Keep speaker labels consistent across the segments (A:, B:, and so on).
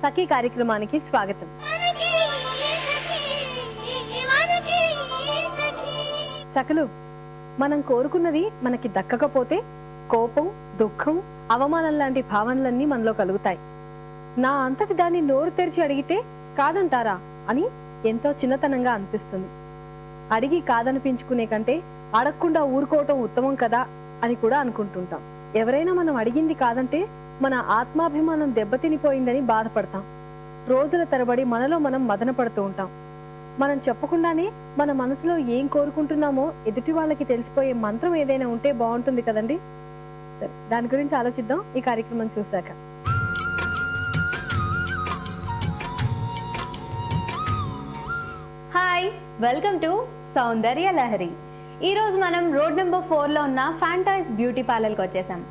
A: సఖీ కార్యక్రమానికి స్వాగతం. సఖలు, మనం కోరుకున్నది మనకి దక్కకపోతే కోపం, దుఃఖం, అవమానం లాంటి భావనలన్నీ మనలో కలుగుతాయి. నా అంతటి దాన్ని నోరు తెరిచి అడిగితే కాదంటారా అని ఎంతో చిన్నతనంగా అనిపిస్తుంది. అడిగి కాదనిపించుకునే కంటే అడగకుండా ఊరుకోవటం ఉత్తమం కదా అని కూడా అనుకుంటుంటాం. ఎవరైనా మనం అడిగింది కాదంటే మన ఆత్మాభిమానం దెబ్బతినిపోయిందని బాధపడతాం. రోజుల తరబడి మనలో మనం మదన పడుతూ ఉంటాం. మనం చెప్పకుండానే మన మనసులో ఏం కోరుకుంటున్నామో ఎదుటి వాళ్ళకి తెలిసిపోయే మంత్రం ఏదైనా ఉంటే బాగుంటుంది కదండి. సరే, దాని గురించి ఆలోచిద్దాం ఈ కార్యక్రమం చూశాక.
B: హాయ్, వెల్కమ్ టు సౌందర్య లహరి. ఈరోజు మనం రోడ్ నెంబర్ 4లో ఉన్న ఫ్యాంటైజ్ బ్యూటీ పార్లర్కి వచ్చేసాం.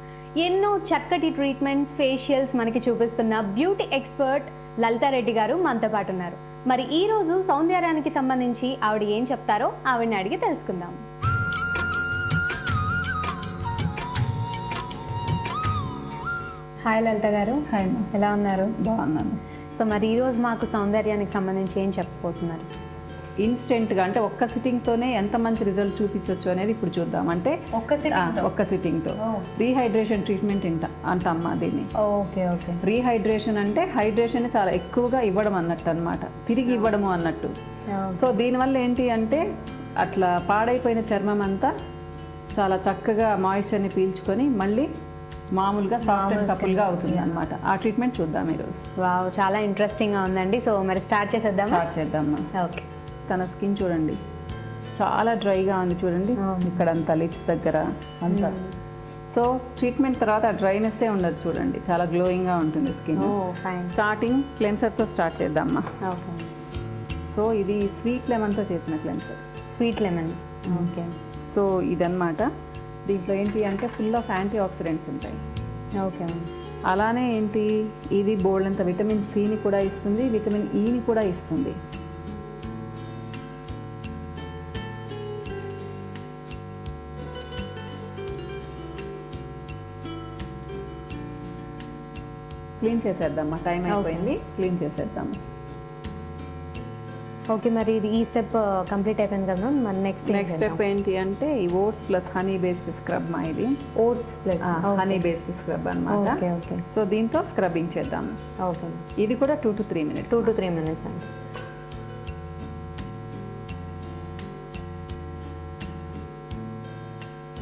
B: ఎన్నో చక్కటి ట్రీట్మెంట్స్, ఫేషియల్స్ మనకి చూపిస్తున్న బ్యూటీ ఎక్స్పర్ట్ లలితారెడ్డి గారు మనతో పాటు ఉన్నారు. మరి ఈ రోజు సౌందర్యానికి సంబంధించి ఆవిడ ఏం చెప్తారో ఆవిడని అడిగి తెలుసుకుందాం. హాయ్ లలిత గారు.
C: హాయ్,
B: ఎలా ఉన్నారు?
C: బాగున్నాను.
B: సో మరి ఈ రోజు మాకు సౌందర్యానికి సంబంధించి ఏం చెప్పబోతున్నారు?
C: ఇన్స్టెంట్గా అంటే ఒక్క సిట్టింగ్తోనే ఎంత మంచి రిజల్ట్ చూపించవచ్చు అనేది ఇప్పుడు చూద్దాం. అంటే ఒక్క సిట్టింగ్తో రీహైడ్రేషన్ ట్రీట్మెంట్ అంటమ్మా దీన్ని.
B: Okay okay.
C: రీహైడ్రేషన్ అంటే హైడ్రేషన్ చాలా ఎక్కువగా ఇవ్వడం అన్నట్టు అనమాట, తిరిగి ఇవ్వడము అన్నట్టు. సో దీనివల్ల ఏంటి అంటే అట్లా పాడైపోయిన చర్మం అంతా చాలా చక్కగా మాయిశ్చర్ని పీల్చుకొని మళ్ళీ మామూలుగా సాఫ్ట్ అండ్ సపుల్గా అవుతుంది అనమాట. ఆ ట్రీట్మెంట్ చూద్దాం ఈరోజు.
B: వావ్, చాలా ఇంట్రెస్టింగ్గా ఉందండి. సో మరి స్టార్ట్ చేద్దామా?
C: ఓకే. తన స్కిన్ చూడండి, చాలా డ్రైగా ఉంది చూడండి, ఇక్కడంతా లిప్స్ దగ్గర అంతా. సో ట్రీట్మెంట్ తర్వాత ఆ డ్రైనెస్సే ఉండదు చూడండి, చాలా గ్లోయింగ్గా ఉంటుంది స్కిన్. స్టార్టింగ్ క్లెన్సర్తో స్టార్ట్ చేద్దామా. సో ఇది స్వీట్ లెమన్తో చేసిన cleanser.
B: Sweet lemon, okay.
C: So ఇదన్నమాట. దీంట్లో ఏంటి అంటే ఫుల్ ఆఫ్ యాంటీ ఆక్సిడెంట్స్ ఉంటాయి.
B: ఓకే.
C: అలానే ఏంటి, ఇది బోల్డ్ అంత విటమిన్ సిని కూడా ఇస్తుంది, విటమిన్ ఈని కూడా ఇస్తుంది. క్లీన్ చేసేద్దామా, టైం అయిపోయింది, క్లీన్ చేసేద్దాము.
B: ఓకే, మరి ఇది ఈ స్టెప్ కంప్లీట్ అయిపోయింది కదా. మరి నెక్స్ట్
C: స్టెప్ ఏంటి అంటే ఈ oats plus honey based scrub మా. ఇది
B: oats plus
C: honey based scrub అన్నమాట. సో దీంతో స్క్రబ్బింగ్ చేద్దాము.
B: ఓకే.
C: ఇది కూడా 2 to 3 minutes.
B: 2 to 3 minutes అండి.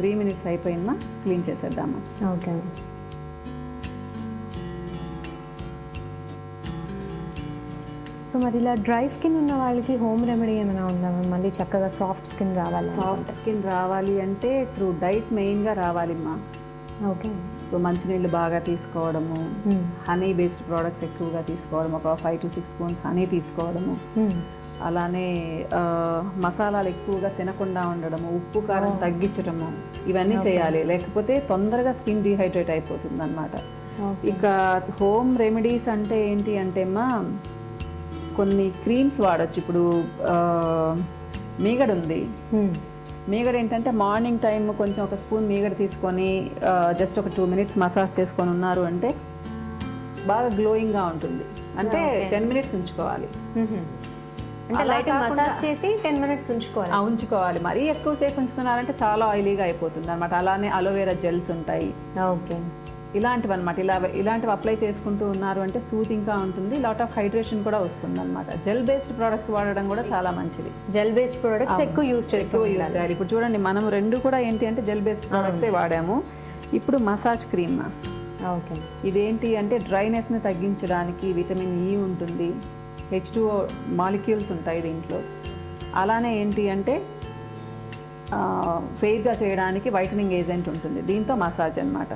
C: 3 minutes అయిపోయిందా, క్లీన్ చేసేద్దాము.
B: ఓకే. సో మరి ఇలా డ్రై స్కిన్ ఉన్న వాళ్ళకి హోమ్ రెమెడీ ఏమైనా ఉందా? మళ్ళీ చక్కగా సాఫ్ట్ స్కిన్ రావాలి?
C: సాఫ్ట్ స్కిన్ రావాలి అంటే త్రూ డైట్ మెయిన్గా రావాలిమ్మా.
B: ఓకే.
C: సో మంచినీళ్ళు బాగా తీసుకోవడము, హనీ బేస్డ్ ప్రోడక్ట్స్ ఎక్కువగా తీసుకోవడం, ఒక 5 to 6 spoons హనీ తీసుకోవడము, అలానే మసాలాలు ఎక్కువగా తినకుండా ఉండడము, ఉప్పు కారం తగ్గించడము, ఇవన్నీ చేయాలి. లేకపోతే తొందరగా స్కిన్ డీహైడ్రేట్ అయిపోతుంది అన్నమాట. ఇక హోమ్ రెమెడీస్ అంటే ఏంటి అంటే అమ్మా, కొన్ని క్రీమ్స్ వాడచ్చు. ఇప్పుడు మీగడ ఉంది. మీగడ ఏంటంటే మార్నింగ్ టైం కొంచెం ఒక స్పూన్ మీగడ తీసుకొని జస్ట్ ఒక 2 minutes మసాజ్ చేసుకొని ఉన్నారు అంటే బాగా గ్లోయింగ్గా ఉంటుంది. అంటే 10 minutes ఉంచుకోవాలి.
B: అంటే లైట్ మసాజ్ చేసి 10 minutes
C: ఉంచుకోవాలి. మరీ ఎక్కువసేపు ఉంచుకున్నారంటే చాలా ఆయిలీగా అయిపోతుంది అనమాట. అలానే అలోవెరా జెల్స్ ఉంటాయి.
B: ఓకే.
C: ఇలాంటివి అనమాట. ఇలాంటివి అప్లై చేసుకుంటూ ఉన్నారు అంటే సూతింగ్గా ఉంటుంది, లాట్ ఆఫ్ హైడ్రేషన్ కూడా వస్తుంది అనమాట. జెల్ బేస్డ్ ప్రోడక్ట్స్ వాడడం కూడా చాలా మంచిది.
B: జెల్ బేస్డ్ ప్రోడక్ట్స్ ఎక్కువ యూజ్ చేయాలి.
C: ఇప్పుడు చూడండి, మనం రెండు కూడా ఏంటి అంటే జెల్ బేస్డ్ ప్రోడక్ట్సే వాడాము. ఇప్పుడు మసాజ్ క్రీమ్.
B: ఓకే.
C: ఇదేంటి అంటే డ్రైనెస్ని తగ్గించడానికి విటమిన్ ఈ ఉంటుంది, H2O మాలిక్యూల్స్ ఉంటాయి దీంట్లో. అలానే ఏంటి అంటే ఫెయిర్గా చేయడానికి వైటనింగ్ ఏజెంట్ ఉంటుంది. దీంతో మసాజ్ అనమాట.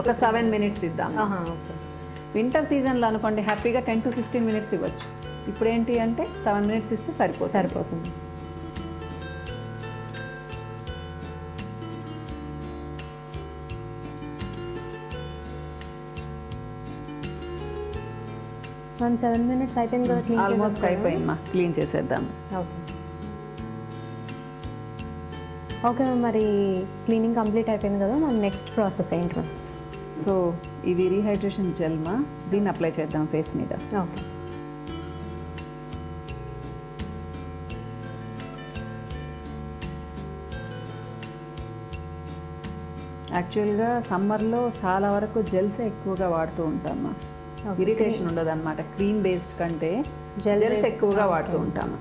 C: ఒక 7 minutes ఇద్దాం. వింటర్ సీజన్లో అనుకోండి హ్యాపీగా 10 to 15 minutes ఇవ్వచ్చు. ఇప్పుడు ఏంటి అంటే 7 minutes ఇస్తే సరిపోతుంది.
B: మనం 7 minutes అయిపోయింది కదా, క్లీన్
C: ఆల్మోస్ట్ అయిపోయిందమ్మా, క్లీన్ చేసేద్దాం.
B: ఓకే. ఓకే, మరి క్లీనింగ్ కంప్లీట్ అయిపోయింది కదా, మన నెక్స్ట్ ప్రాసెస్ ఏంటి?
C: సో ఇది రీహైడ్రేషన్ జెల్మా, దీన్ని అప్లై చేద్దాం ఫేస్ మీద.
B: ఓకే.
C: యాక్చువల్గా సమ్మర్లో చాలా వరకు జెల్సే ఎక్కువగా వాడుతూ ఉంటాము. ఇరిటేషన్ ఉండదు అనమాట. క్రీమ్ బేస్డ్ కంటే జెల్స్ ఎక్కువగా వాడుతూ ఉంటాము.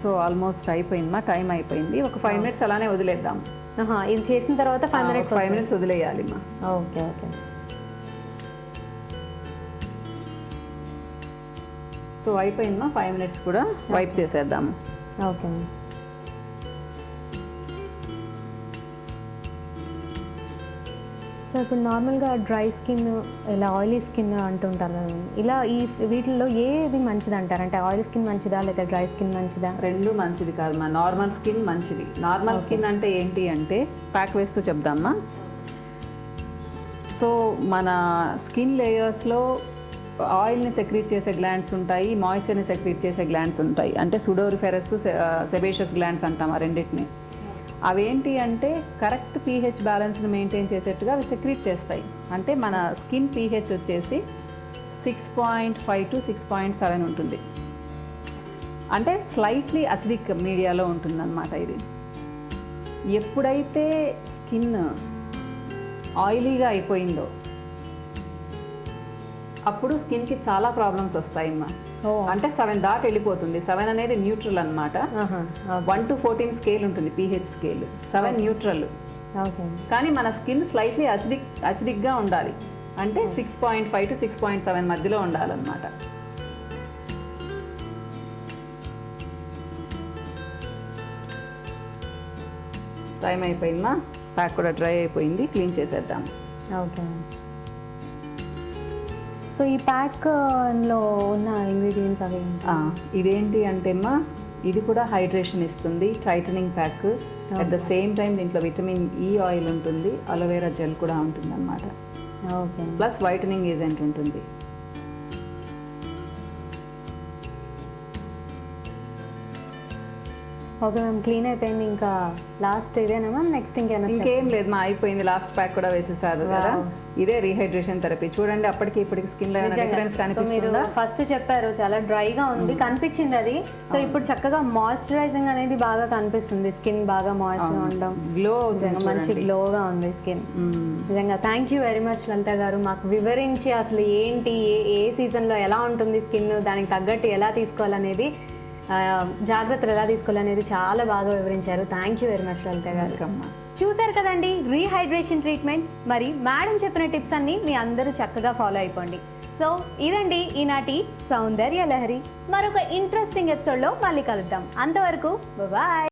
C: సో ఆల్మోస్ట్ అయిపోయింది, టైం అయిపోయింది. ఒక 5 minutes అలానే వదిలేద్దాం.
B: ఇది చేసిన తర్వాత 5 minutes
C: 5 minutes వదిలేయాలి మా.
B: Okay okay.
C: సో అయిపోయింది 5 minutes కూడా వైప్ చేసేద్దాము.
B: ఓకే. సో ఇప్పుడు నార్మల్గా డ్రై స్కిన్ ఇలా ఆయిలీ స్కిన్ అంటుంటారు కదా, ఇలా వీటిల్లో ఏది మంచిది అంటారు? అంటే ఆయిలీ స్కిన్ మంచిదా లేదా డ్రై స్కిన్ మంచిదా?
C: రెండు మంచిది కాదు మా, నార్మల్ స్కిన్ మంచిది. నార్మల్ స్కిన్ అంటే ఏంటి అంటే ప్యాక్ వేస్తూ చెప్దామా. సో మన స్కిన్ లేయర్స్లో ఆయిల్ని సెక్రీట్ చేసే గ్లాండ్స్ ఉంటాయి, మాయిశ్చర్ని సెక్రీట్ చేసే గ్లాండ్స్ ఉంటాయి. అంటే సుడోరిఫెరస్, సెబేషియస్ గ్లాండ్స్ అంటాం ఆ రెండింటిని. అవేంటి అంటే కరెక్ట్ pH బ్యాలెన్స్ని మెయింటైన్ చేసేట్టుగా అవి సెక్రీట్ చేస్తాయి. అంటే మన స్కిన్ pH వచ్చేసి 6.5 to 6.7 ఉంటుంది. అంటే స్లైట్లీ అసిడిక్ మీడియాలో ఉంటుందన్నమాట ఇది. ఎప్పుడైతే స్కిన్ ఆయిలీగా అయిపోయిందో అప్పుడు స్కిన్కి చాలా ప్రాబ్లమ్స్ వస్తాయమ్మా. అంటే 7 దాటి వెళ్ళిపోతుంది. 7 అనేది న్యూట్రల్ అనమాట. 1 to 14 స్కేల్ ఉంటుంది pH స్కేల్. 7 న్యూట్రల్. కానీ మన స్కిన్ స్లైట్లీ అసిడిక్గా ఉండాలి. అంటే 6.5 to 6.7 మధ్యలో ఉండాలన్నమాట. టైం అయిపోయిందమ్మా, ప్యాక్ కూడా డ్రై అయిపోయింది, క్లీన్ చేసేద్దాం.
B: ఓకే. సో ఈ ప్యాక్లో ఉన్న ఇంగ్రీడియంట్స్ అవి
C: ఇదేంటి అంటే అమ్మా, ఇది కూడా హైడ్రేషన్ ఇస్తుంది, titling pack. At the same time దీంట్లో విటమిన్ ఈ ఆయిల్ ఉంటుంది, అలోవెరా జెల్ కూడా ఉంటుంది అన్నమాట.
B: ఓకే.
C: ప్లస్ వైటనింగ్ ఏజెంట్ ఉంటుంది.
B: ఓకే మ్యామ్, క్లీన్ అయిపోయింది. ఇంకా లాస్ట్ ఇదేనా మ్యామ్? నెక్స్ట్
C: ఇంకేం లేదు మా, అయిపోయింది. లాస్ట్ ప్యాక్ కూడా వేసేసారు కదా. ఇదే రీహైడ్రేషన్ థెరపీ. చూడండి అప్పటికి ఇప్పటికి స్కిన్ లో డిఫరెన్స్ కనిపిస్తుందా?
B: ఫస్ట్ చెప్పారు చాలా డ్రైగా ఉంది కనిపించింది అది. సో ఇప్పుడు చక్కగా మాయిశ్చరైజింగ్ అనేది బాగా కనిపిస్తుంది. స్కిన్ బాగా మాయిశ్చర్ ఉండడం,
C: గ్లో,
B: మంచి గ్లోగా ఉంది స్కిన్. నిజంగా థ్యాంక్ యూ వెరీ మచ్ లలిత గారు. మాకు వివరించి అసలు ఏంటి, ఏ సీజన్లో ఎలా ఉంటుంది స్కిన్, దానికి తగ్గట్టు ఎలా తీసుకోవాలనేది, జాగ్రత్తలు ఎలా తీసుకోవాలనేది చాలా బాగా వివరించారు. థ్యాంక్ యూ వెరీ మచ్ లలిత గారు. చూసారు కదండి రీహైడ్రేషన్ ట్రీట్మెంట్. మరి మేడం చెప్పిన టిప్స్ అన్ని మీ అందరూ చక్కగా ఫాలో అయిపోండి. సో ఇదండి ఈనాటి సౌందర్య లహరి. మరొక ఇంట్రెస్టింగ్ ఎపిసోడ్లో మళ్ళీ కలుద్దాం. అంతవరకు బాయ్.